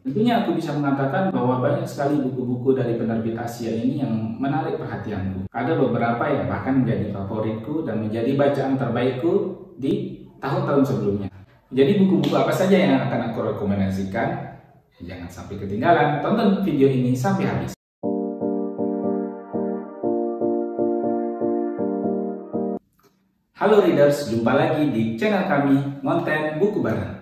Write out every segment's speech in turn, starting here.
Tentunya aku bisa mengatakan bahwa banyak sekali buku-buku dari penerbit Asia ini yang menarik perhatianku. Ada beberapa yang bahkan menjadi favoritku dan menjadi bacaan terbaikku di tahun-tahun sebelumnya. Jadi buku-buku apa saja yang akan aku rekomendasikan? Jangan sampai ketinggalan, tonton video ini sampai habis. Halo readers, jumpa lagi di channel kami, Ngonten Buku Bareng.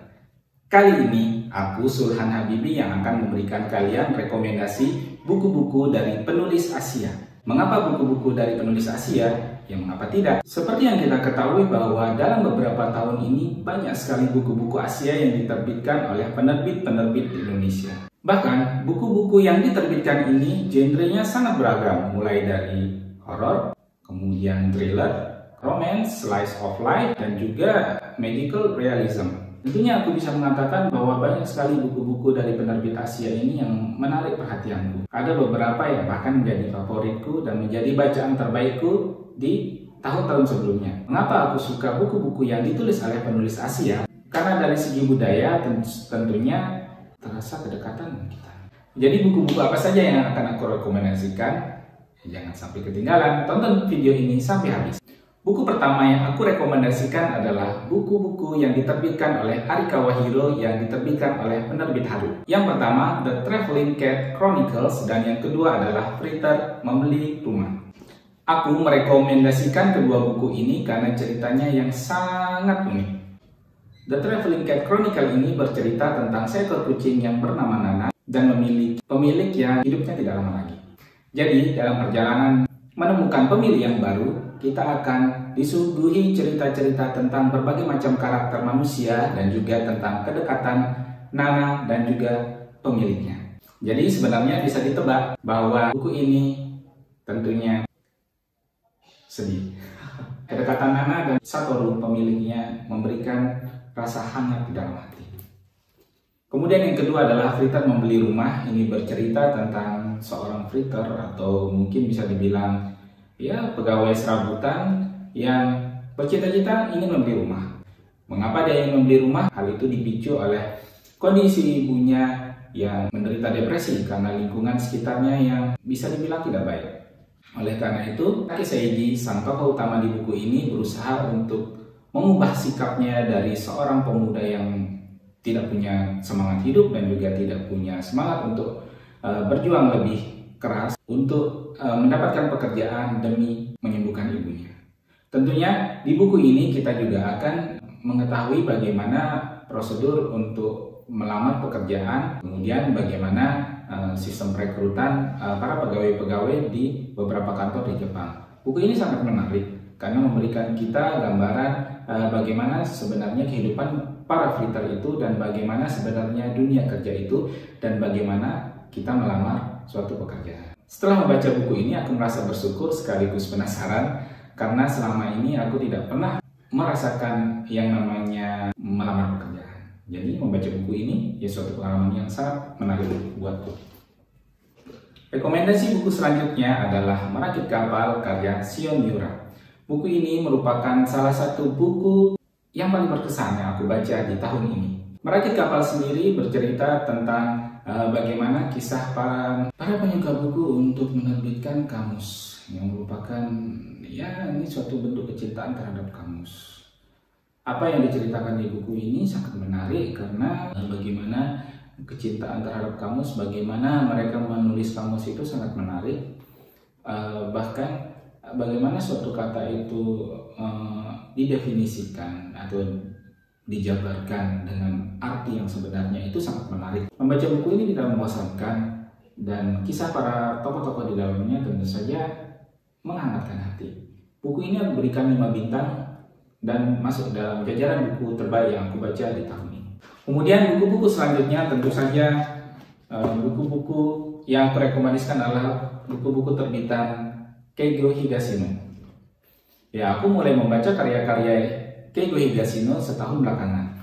Kali ini, aku Sulhan Habibi yang akan memberikan kalian rekomendasi buku-buku dari penulis Asia. Mengapa buku-buku dari penulis Asia? Ya mengapa tidak? Seperti yang kita ketahui bahwa dalam beberapa tahun ini banyak sekali buku-buku Asia yang diterbitkan oleh penerbit-penerbit di Indonesia. Bahkan, buku-buku yang diterbitkan ini genrenya sangat beragam, mulai dari horor, kemudian thriller, romance, slice of life, dan juga medical realism. Tentunya aku bisa mengatakan bahwa banyak sekali buku-buku dari penerbit Asia ini yang menarik perhatianku. Ada beberapa yang bahkan menjadi favoritku dan menjadi bacaan terbaikku di tahun-tahun sebelumnya. Mengapa aku suka buku-buku yang ditulis oleh penulis Asia? Karena dari segi budaya tentunya terasa kedekatan dengan kita. Jadi buku-buku apa saja yang akan aku rekomendasikan? Jangan sampai ketinggalan, tonton video ini sampai habis. Buku pertama yang aku rekomendasikan adalah buku-buku yang diterbitkan oleh Arika Wahiro yang diterbitkan oleh penerbit Haru. Yang pertama, The Traveling Cat Chronicles, dan yang kedua adalah Fritter Membeli Rumah. Aku merekomendasikan kedua buku ini karena ceritanya yang sangat unik. The Traveling Cat Chronicle ini bercerita tentang seekor kucing yang bernama Nana dan memiliki pemilik yang hidupnya tidak lama lagi. Jadi, dalam perjalanan menemukan pemilik yang baru, kita akan disuguhi cerita-cerita tentang berbagai macam karakter manusia dan juga tentang kedekatan Nana dan juga pemiliknya. Jadi sebenarnya bisa ditebak bahwa buku ini tentunya sedih. Kedekatan Nana dan Satoru pemiliknya memberikan rasa hangat di dalam hati. Kemudian yang kedua adalah Fritter Membeli Rumah. Ini bercerita tentang seorang fritter atau mungkin bisa dibilang pegawai serabutan yang bercita-cita ingin membeli rumah. Mengapa dia ingin membeli rumah? Hal itu dipicu oleh kondisi ibunya yang menderita depresi karena lingkungan sekitarnya yang bisa dibilang tidak baik. Oleh karena itu, Taki Seiji, sang tokoh utama di buku ini, berusaha untuk mengubah sikapnya dari seorang pemuda yang tidak punya semangat hidup dan juga tidak punya semangat untuk berjuang lebih keras untuk mendapatkan pekerjaan demi menyembuhkan ibunya. Tentunya di buku ini kita juga akan mengetahui bagaimana prosedur untuk melamar pekerjaan, kemudian bagaimana sistem perekrutan para pegawai-pegawai di beberapa kantor di Jepang. Buku ini sangat menarik karena memberikan kita gambaran bagaimana sebenarnya kehidupan para fritter itu dan bagaimana sebenarnya dunia kerja itu dan bagaimana kita melamar suatu pekerjaan. Setelah membaca buku ini, aku merasa bersyukur sekaligus penasaran karena selama ini aku tidak pernah merasakan yang namanya melamar pekerjaan. Jadi membaca buku ini suatu pengalaman yang sangat menarik buatku. Rekomendasi buku selanjutnya adalah Merakit Kapal karya Shion Miura. Buku ini merupakan salah satu buku yang paling berkesan yang aku baca di tahun ini. Merakit Kapal sendiri bercerita tentang bagaimana kisah para penyuka buku untuk menerbitkan kamus yang merupakan ini suatu bentuk kecintaan terhadap kamus. Apa yang diceritakan di buku ini sangat menarik karena bagaimana kecintaan terhadap kamus, bagaimana mereka menulis kamus itu sangat menarik. Bahkan bagaimana suatu kata itu didefinisikan atau dijabarkan dengan arti yang sebenarnya itu sangat menarik. Membaca buku ini tidak membosankan dan kisah para tokoh-tokoh di dalamnya tentu saja menghangatkan hati. Buku ini memberikan 5 bintang dan masuk dalam jajaran buku terbaik yang aku baca di tahun ini. Kemudian buku-buku selanjutnya tentu saja buku-buku yang aku rekomendasikan adalah buku-buku terbitan Keigo Higashino. Aku mulai membaca karya-karya Keigo Higashino setahun belakangan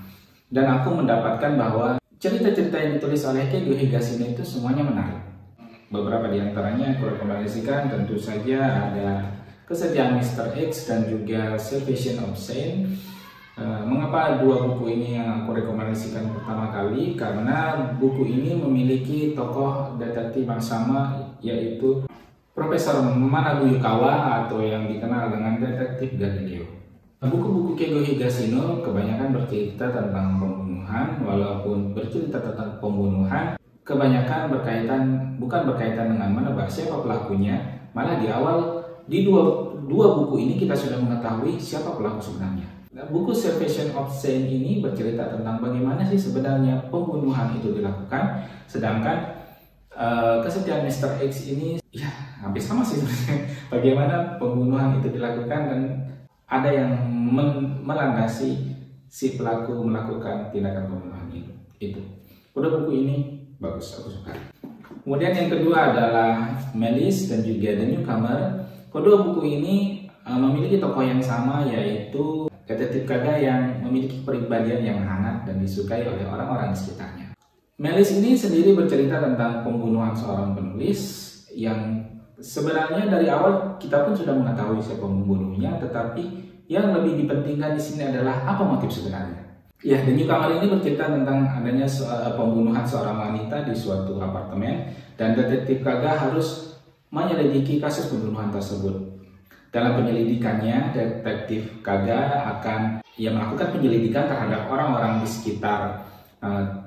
dan aku mendapatkan bahwa cerita-cerita yang ditulis oleh Keigo Higashino itu semuanya menarik. Beberapa di antaranya aku rekomendasikan tentu saja ada Kesetiaan Mr. X dan juga Salvation of Saint, Mengapa dua buku ini yang aku rekomendasikan pertama kali? Karena buku ini memiliki tokoh detektif yang sama, yaitu Profesor Manabu Yukawa atau yang dikenal dengan Detektif Galileo. Buku-buku Keigo Higashino kebanyakan bercerita tentang pembunuhan, walaupun bercerita tentang pembunuhan kebanyakan bukan berkaitan dengan menebak siapa pelakunya, malah di awal di dua buku ini kita sudah mengetahui siapa pelaku sebenarnya. Buku Salvation of Saint ini bercerita tentang bagaimana sih sebenarnya pembunuhan itu dilakukan, sedangkan kesetiaan Mr. X ini ya hampir sama sih sebenarnya bagaimana pembunuhan itu dilakukan, dan ada yang melandasi si pelaku melakukan tindakan pembunuhan itu. Kedua buku ini bagus, aku suka. Kemudian yang kedua adalah Melis dan juga The Newcomer. Kedua buku ini memiliki tokoh yang sama, yaitu Detektif Kaga yang memiliki kepribadian yang hangat dan disukai oleh orang-orang di sekitarnya. Melis ini sendiri bercerita tentang pembunuhan seorang penulis yang sebenarnya dari awal kita pun sudah mengetahui siapa pembunuhnya, tetapi yang lebih dipentingkan di sini adalah apa motif sebenarnya. Ya, The Newcomer ini bercerita tentang adanya pembunuhan seorang wanita di suatu apartemen, dan Detektif Kaga harus menyelidiki kasus pembunuhan tersebut. Dalam penyelidikannya, Detektif Kaga akan melakukan penyelidikan terhadap orang-orang di sekitar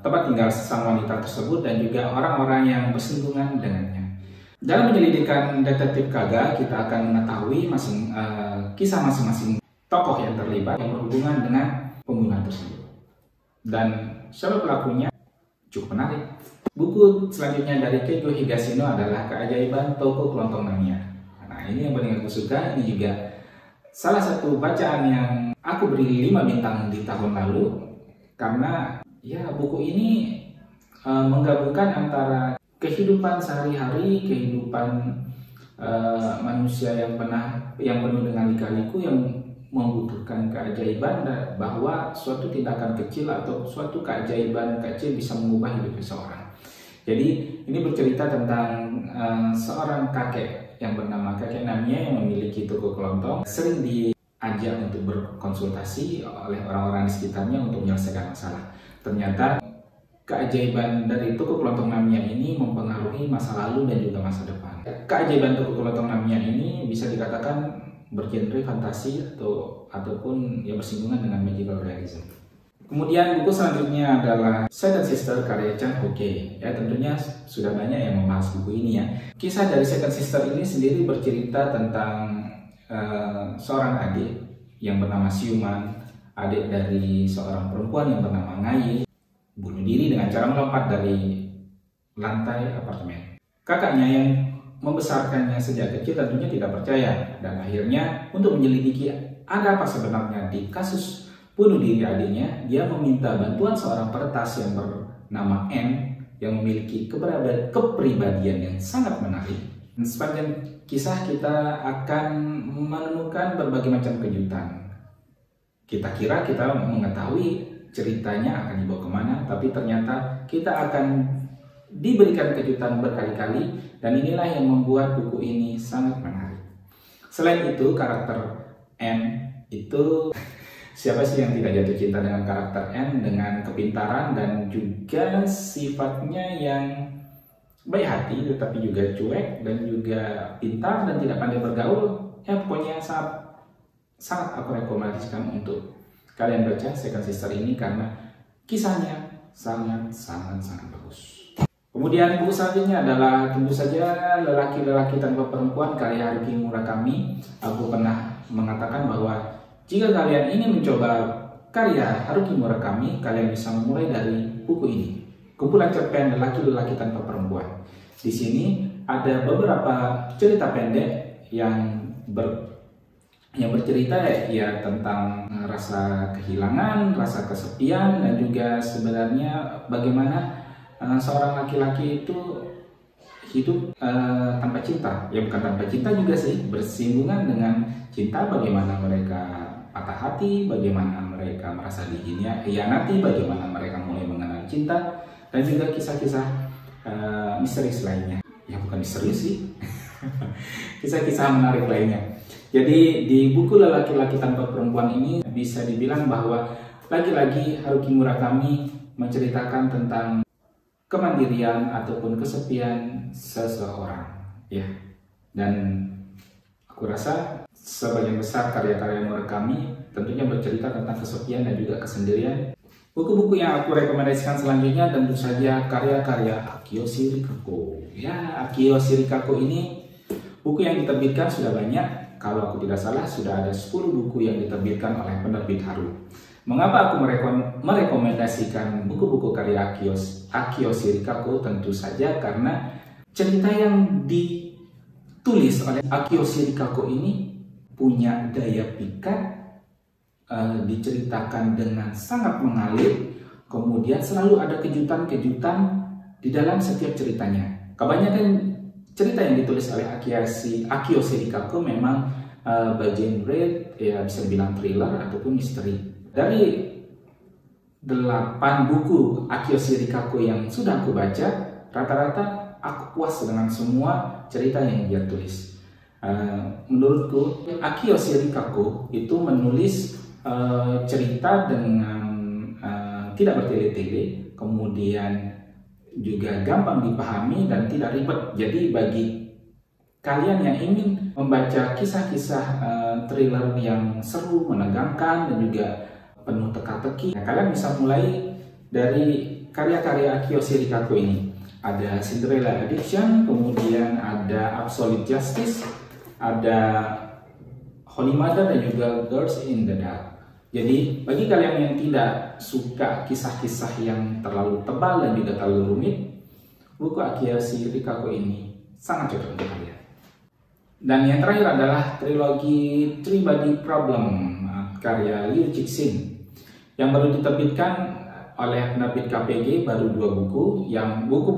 tempat tinggal sang wanita tersebut dan juga orang-orang yang bersinggungan dengannya. Dalam penyelidikan Detektif Kaga, kita akan mengetahui kisah masing-masing tokoh yang terlibat yang berhubungan dengan pembunuhan tersebut. Dan siapa pelakunya cukup menarik. Buku selanjutnya dari Keigo Higashino adalah Keajaiban Toko Kelontong Namiya. Ini yang paling aku suka. Ini juga salah satu bacaan yang aku beri 5 bintang di tahun lalu, karena ya buku ini menggabungkan antara kehidupan sehari-hari, kehidupan manusia yang penuh dengan lika-liku yang membutuhkan keajaiban, bahwa suatu tindakan kecil atau suatu keajaiban kecil bisa mengubah hidup seseorang. Jadi ini bercerita tentang seorang kakek yang bernama Kakek Namiya yang memiliki toko kelontong, sering diajak untuk berkonsultasi oleh orang-orang di sekitarnya untuk menyelesaikan masalah. Ternyata keajaiban dari toko kelontong Namiya ini mempengaruhi masa lalu dan juga masa depan. Keajaiban toko kelontong Namiya ini bisa dikatakan bergenre fantasi ataupun bersinggungan dengan magical realism. Kemudian buku selanjutnya adalah Second Sister karya Chan Ho-kei. Ya, tentunya sudah banyak yang membahas buku ini ya. Kisah dari Second Sister ini sendiri bercerita tentang seorang adik yang bernama Siuman, adik dari seorang perempuan yang bernama Ngaye, bunuh diri dengan cara melompat dari lantai apartemen. Kakaknya yang membesarkannya sejak kecil tentunya tidak percaya, dan akhirnya untuk menyelidiki ada apa sebenarnya di kasus bunuh diri adiknya, dia meminta bantuan seorang peretas yang bernama N yang memiliki kepribadian yang sangat menarik. Dan sepanjang kisah kita akan menemukan berbagai macam kejutan. Kita kira kita mengetahui ceritanya akan dibawa kemana, tapi ternyata kita akan diberikan kejutan berkali-kali, dan inilah yang membuat buku ini sangat menarik. Selain itu, karakter N itu siapa sih yang tidak jatuh cinta dengan karakter N, dengan kepintaran dan juga sifatnya yang baik hati tetapi juga cuek dan juga pintar dan tidak pandai bergaul. Ya pokoknya sangat aku rekomendasikan untuk kalian baca Second Sister ini karena kisahnya sangat bagus. Kemudian buku selanjutnya adalah tentu saja Lelaki-lelaki Tanpa Perempuan karya Haruki Murakami. Aku pernah mengatakan bahwa jika kalian ingin mencoba karya Haruki Murakami, kalian bisa memulai dari buku ini, kumpulan cerpen Lelaki-lelaki Tanpa Perempuan. Di sini ada beberapa cerita pendek yang bercerita ya tentang rasa kehilangan, rasa kesepian, dan juga sebenarnya bagaimana seorang laki-laki itu hidup tanpa cinta. Ya bukan tanpa cinta juga sih, bersinggungan dengan cinta, bagaimana mereka patah hati, bagaimana mereka merasa dikhianati, bagaimana mereka mulai mengenal cinta, dan juga kisah-kisah misterius lainnya. Ya bukan misterius sih, kisah-kisah menarik lainnya. Jadi di buku Lelaki-laki Tanpa Perempuan ini bisa dibilang bahwa lagi-lagi Haruki Murakami menceritakan tentang kemandirian ataupun kesepian seseorang, ya. Dan aku rasa sebagian besar karya-karya Murakami tentunya bercerita tentang kesepian dan juga kesendirian. Buku-buku yang aku rekomendasikan selanjutnya tentu saja karya-karya Akio Shirikako. Ya, Akio Shirikako ini buku yang diterbitkan sudah banyak. Kalau aku tidak salah sudah ada 10 buku yang diterbitkan oleh penerbit Haru. Mengapa aku merekomendasikan buku-buku karya Akio Shirikako? Tentu saja karena cerita yang ditulis oleh Akio Shirikako ini punya daya pikat, diceritakan dengan sangat mengalir, kemudian selalu ada kejutan-kejutan di dalam setiap ceritanya. Kebanyakan cerita yang ditulis oleh Akio Shirikako memang bergenre ya bisa dibilang thriller ataupun misteri. Dari 8 buku Akio Shirikako yang sudah aku baca, rata-rata aku puas dengan semua cerita yang dia tulis. Menurutku Akio Shirikako itu menulis cerita dengan tidak bertele-tele, kemudian juga gampang dipahami dan tidak ribet. Jadi bagi kalian yang ingin membaca kisah-kisah thriller yang seru, menegangkan dan juga penuh teka-teki, kalian bisa mulai dari karya-karya Akio Shirikako ini. Ada Cinderella Addiction, kemudian ada Absolute Justice, ada Holy Mother dan juga Girls in the Dark. Jadi bagi kalian yang tidak suka kisah-kisah yang terlalu tebal dan juga terlalu rumit, buku Akio Shirikako ini sangat cocok untuk kalian. Dan yang terakhir adalah trilogi Three Body Problem karya Liu Cixin yang baru diterbitkan oleh penerbit KPG, baru 2 buku. Yang buku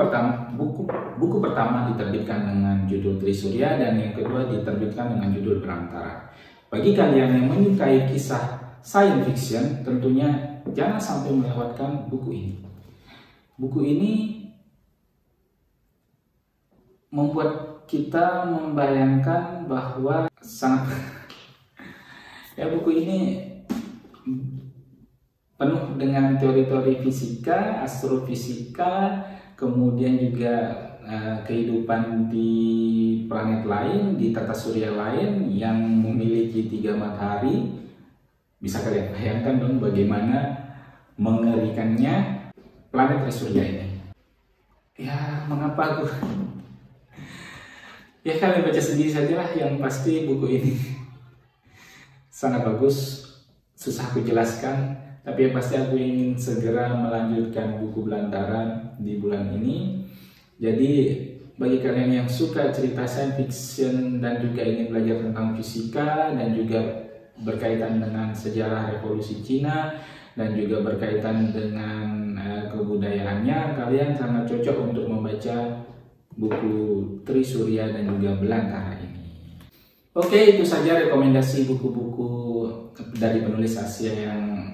pertama diterbitkan dengan judul Trisurya dan yang kedua diterbitkan dengan judul Berantara. Bagi kalian yang menyukai kisah science fiction, tentunya jangan sampai melewatkan buku ini. Buku ini membuat kita membayangkan bahwa buku ini penuh dengan teori-teori fisika, astrofisika, kemudian juga kehidupan di planet lain, di tata surya lain yang memiliki 3 matahari. Bisa kalian bayangkan dong bagaimana mengerikannya planet Trisurya ini. Ya, mengapa aku? Ya, kalian baca sendiri sajalah. Yang pasti buku ini sangat bagus. Susah aku jelaskan, tapi yang pasti aku ingin segera melanjutkan buku Belantara di bulan ini. Jadi bagi kalian yang suka cerita science fiction dan juga ingin belajar tentang fisika dan juga berkaitan dengan sejarah revolusi Cina dan juga berkaitan dengan kebudayaannya, kalian sangat cocok untuk membaca buku Trisurya dan juga Belantara ini. Oke, itu saja rekomendasi buku-buku dari penulis Asia yang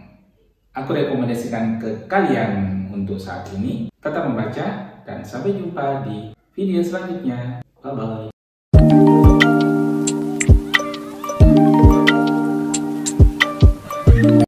aku rekomendasikan ke kalian untuk saat ini. Tetap membaca dan sampai jumpa di video selanjutnya.